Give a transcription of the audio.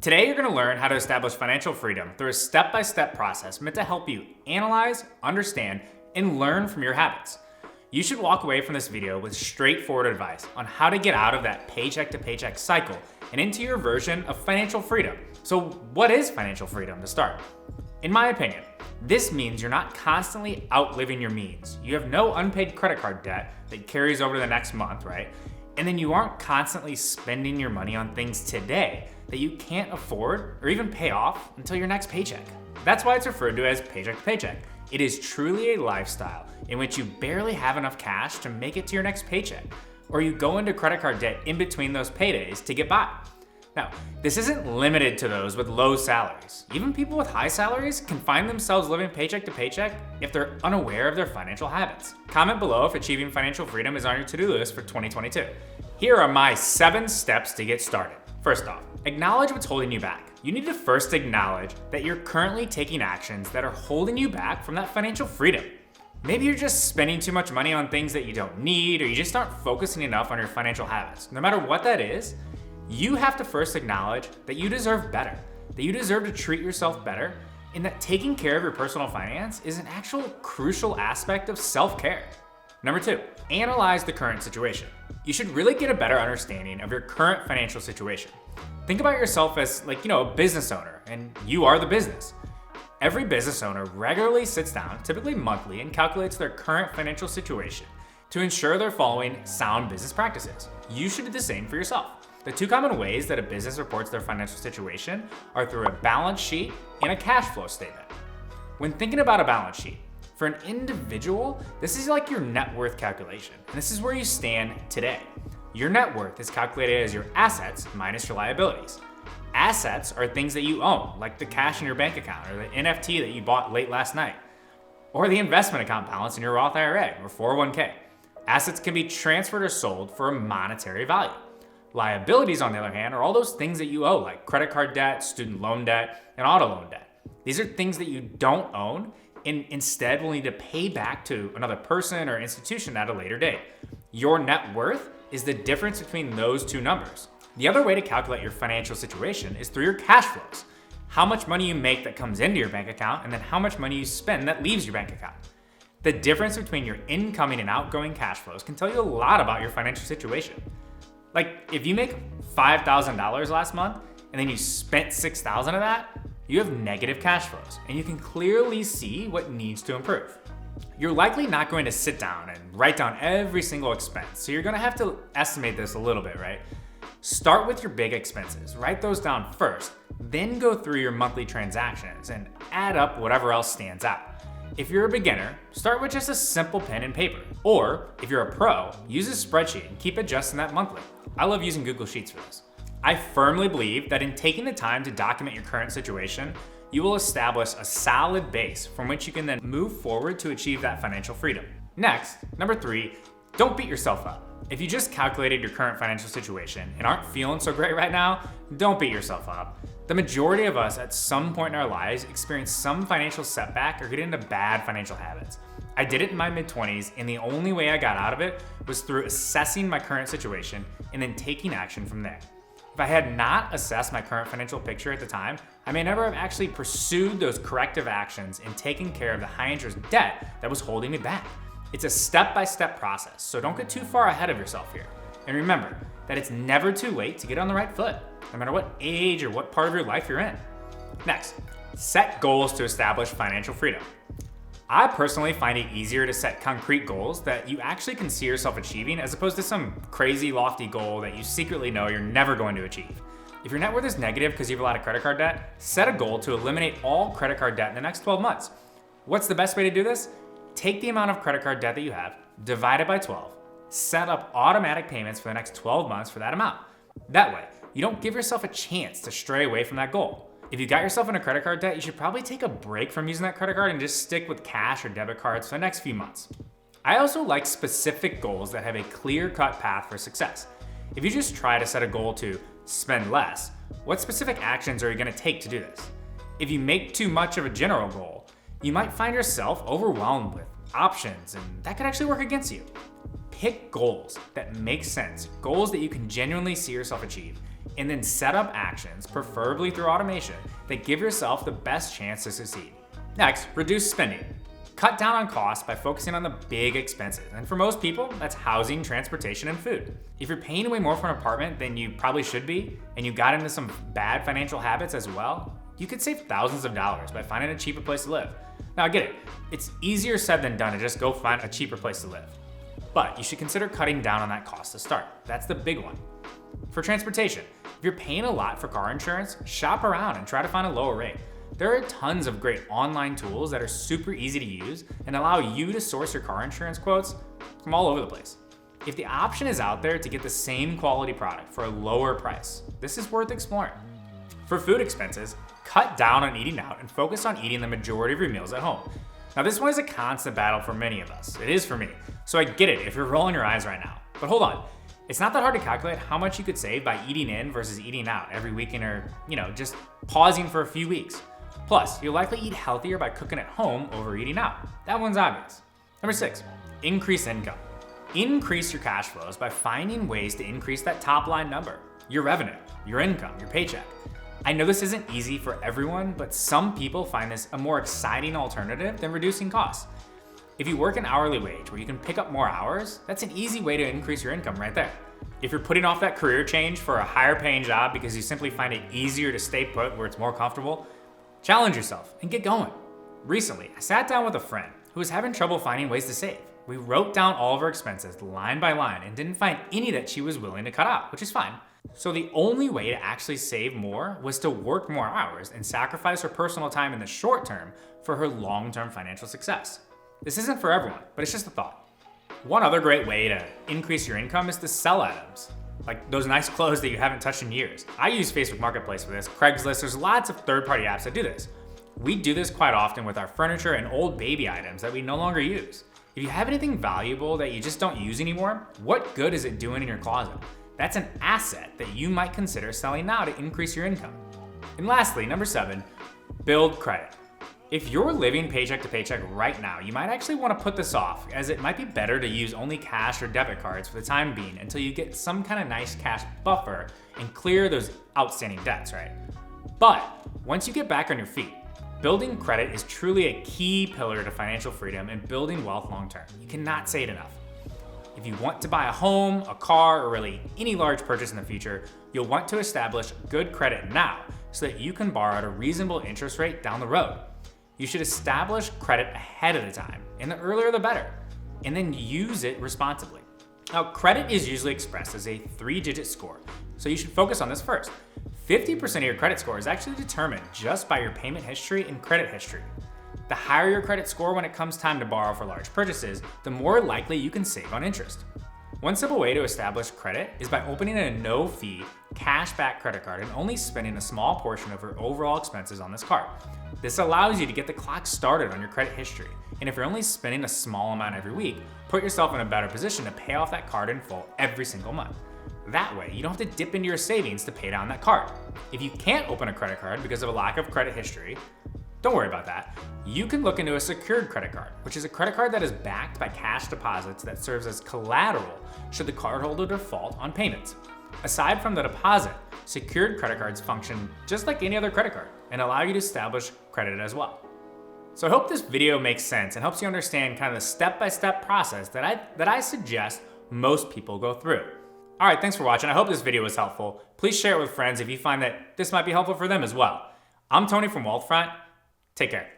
Today, you're going to learn how to establish financial freedom through a step-by-step process meant to help you analyze, understand, and learn from your habits. You should walk away from this video with straightforward advice on how to get out of that paycheck-to-paycheck cycle and into your version of financial freedom. So what is financial freedom to start? In my opinion, this means you're not constantly outliving your means. You have no unpaid credit card debt that carries over to the next month, right? And then you aren't constantly spending your money on things today that you can't afford or even pay off until your next paycheck. That's why it's referred to as paycheck to paycheck. It is truly a lifestyle in which you barely have enough cash to make it to your next paycheck, or you go into credit card debt in between those paydays to get by. Now, this isn't limited to those with low salaries. Even people with high salaries can find themselves living paycheck to paycheck if they're unaware of their financial habits. Comment below if achieving financial freedom is on your to-do list for 2022. Here are my 7 steps to get started. First off, acknowledge what's holding you back. You need to first acknowledge that you're currently taking actions that are holding you back from that financial freedom. Maybe you're just spending too much money on things that you don't need, or you just aren't focusing enough on your financial habits. No matter what that is, you have to first acknowledge that you deserve better, that you deserve to treat yourself better, and that taking care of your personal finance is an actual crucial aspect of self-care. Number 2, analyze the current situation. You should really get a better understanding of your current financial situation. Think about yourself as a business owner, and you are the business. Every business owner regularly sits down, typically monthly, and calculates their current financial situation to ensure they're following sound business practices. You should do the same for yourself. The 2 common ways that a business reports their financial situation are through a balance sheet and a cash flow statement. When thinking about a balance sheet, for an individual, this is like your net worth calculation, and this is where you stand today. Your net worth is calculated as your assets minus your liabilities. Assets are things that you own, like the cash in your bank account or the NFT that you bought late last night, or the investment account balance in your Roth IRA or 401k. Assets can be transferred or sold for a monetary value. Liabilities, on the other hand, are all those things that you owe, like credit card debt, student loan debt, and auto loan debt. These are things that you don't own and instead will need to pay back to another person or institution at a later date. Your net worth is the difference between those 2 numbers. The other way to calculate your financial situation is through your cash flows. How much money you make that comes into your bank account, and then how much money you spend that leaves your bank account. The difference between your incoming and outgoing cash flows can tell you a lot about your financial situation. Like, if you make $5,000 last month and then you spent $6,000 of that, you have negative cash flows, and you can clearly see what needs to improve. You're likely not going to sit down and write down every single expense, so you're going to have to estimate this a little bit, right? Start with your big expenses, write those down first, then go through your monthly transactions and add up whatever else stands out. If you're a beginner, start with just a simple pen and paper. Or if you're a pro, use a spreadsheet and keep adjusting that monthly. I love using Google Sheets for this. I firmly believe that in taking the time to document your current situation, you will establish a solid base from which you can then move forward to achieve that financial freedom. Next, number 3, don't beat yourself up. If you just calculated your current financial situation and aren't feeling so great right now, don't beat yourself up. The majority of us at some point in our lives experience some financial setback or get into bad financial habits. I did it in my mid-20s, and the only way I got out of it was through assessing my current situation and then taking action from there. If I had not assessed my current financial picture at the time, I may never have actually pursued those corrective actions and taken care of the high interest debt that was holding me back. It's a step-by-step process, so don't get too far ahead of yourself here. And remember that it's never too late to get on the right foot, no matter what age or what part of your life you're in. Next, set goals to establish financial freedom. I personally find it easier to set concrete goals that you actually can see yourself achieving as opposed to some crazy lofty goal that you secretly know you're never going to achieve. If your net worth is negative because you have a lot of credit card debt, set a goal to eliminate all credit card debt in the next 12 months. What's the best way to do this? Take the amount of credit card debt that you have, divide it by 12, set up automatic payments for the next 12 months for that amount. That way, you don't give yourself a chance to stray away from that goal. If you got yourself in a credit card debt, you should probably take a break from using that credit card and just stick with cash or debit cards for the next few months. I also like specific goals that have a clear-cut path for success. If you just try to set a goal to spend less, what specific actions are you going to take to do this? If you make too much of a general goal, you might find yourself overwhelmed with options, and that could actually work against you. Pick goals that make sense, goals that you can genuinely see yourself achieve, and then set up actions, preferably through automation, that give yourself the best chance to succeed. Next, reduce spending. Cut down on costs by focusing on the big expenses. And for most people, that's housing, transportation, and food. If you're paying way more for an apartment than you probably should be, and you got into some bad financial habits as well, you could save thousands of dollars by finding a cheaper place to live. Now I get it, it's easier said than done to just go find a cheaper place to live. But you should consider cutting down on that cost to start. That's the big one. For transportation, if you're paying a lot for car insurance, shop around and try to find a lower rate. There are tons of great online tools that are super easy to use and allow you to source your car insurance quotes from all over the place. If the option is out there to get the same quality product for a lower price, this is worth exploring. For food expenses, cut down on eating out and focus on eating the majority of your meals at home. Now this one is a constant battle for many of us. It is for me. So I get it if you're rolling your eyes right now. But hold on. It's not that hard to calculate how much you could save by eating in versus eating out every weekend or, just pausing for a few weeks. Plus, you'll likely eat healthier by cooking at home over eating out. That one's obvious. Number 6, increase income. Increase your cash flows by finding ways to increase that top line number, your revenue, your income, your paycheck. I know this isn't easy for everyone, but some people find this a more exciting alternative than reducing costs. If you work an hourly wage where you can pick up more hours, that's an easy way to increase your income right there. If you're putting off that career change for a higher paying job because you simply find it easier to stay put where it's more comfortable, challenge yourself and get going. Recently, I sat down with a friend who was having trouble finding ways to save. We wrote down all of her expenses line by line and didn't find any that she was willing to cut out, which is fine. So the only way to actually save more was to work more hours and sacrifice her personal time in the short term for her long-term financial success. This isn't for everyone, but it's just a thought. One other great way to increase your income is to sell items, like those nice clothes that you haven't touched in years. I use Facebook Marketplace for this, Craigslist, there's lots of third-party apps that do this. We do this quite often with our furniture and old baby items that we no longer use. If you have anything valuable that you just don't use anymore, what good is it doing in your closet? That's an asset that you might consider selling now to increase your income. And lastly, number 7, build credit. If you're living paycheck to paycheck right now, you might actually want to put this off, as it might be better to use only cash or debit cards for the time being until you get some kind of nice cash buffer and clear those outstanding debts, right? But once you get back on your feet, building credit is truly a key pillar to financial freedom and building wealth long term. You cannot say it enough. If you want to buy a home, a car, or really any large purchase in the future, you'll want to establish good credit now so that you can borrow at a reasonable interest rate down the road. You should establish credit ahead of the time, and the earlier the better, and then use it responsibly. Now, credit is usually expressed as a 3-digit score, so you should focus on this first. 50% of your credit score is actually determined just by your payment history and credit history. The higher your credit score when it comes time to borrow for large purchases, the more likely you can save on interest. One simple way to establish credit is by opening a no-fee, cash-back credit card and only spending a small portion of your overall expenses on this card. This allows you to get the clock started on your credit history, and if you're only spending a small amount every week, put yourself in a better position to pay off that card in full every single month. That way, you don't have to dip into your savings to pay down that card. If you can't open a credit card because of a lack of credit history, don't worry about that. You can look into a secured credit card, which is a credit card that is backed by cash deposits that serves as collateral should the cardholder default on payments. Aside from the deposit, secured credit cards function just like any other credit card and allow you to establish credit as well. So I hope this video makes sense and helps you understand kind of the step-by-step process that I suggest most people go through. All right, thanks for watching. I hope this video was helpful. Please share it with friends if you find that this might be helpful for them as well. I'm Tony from Wealthfront. Take care.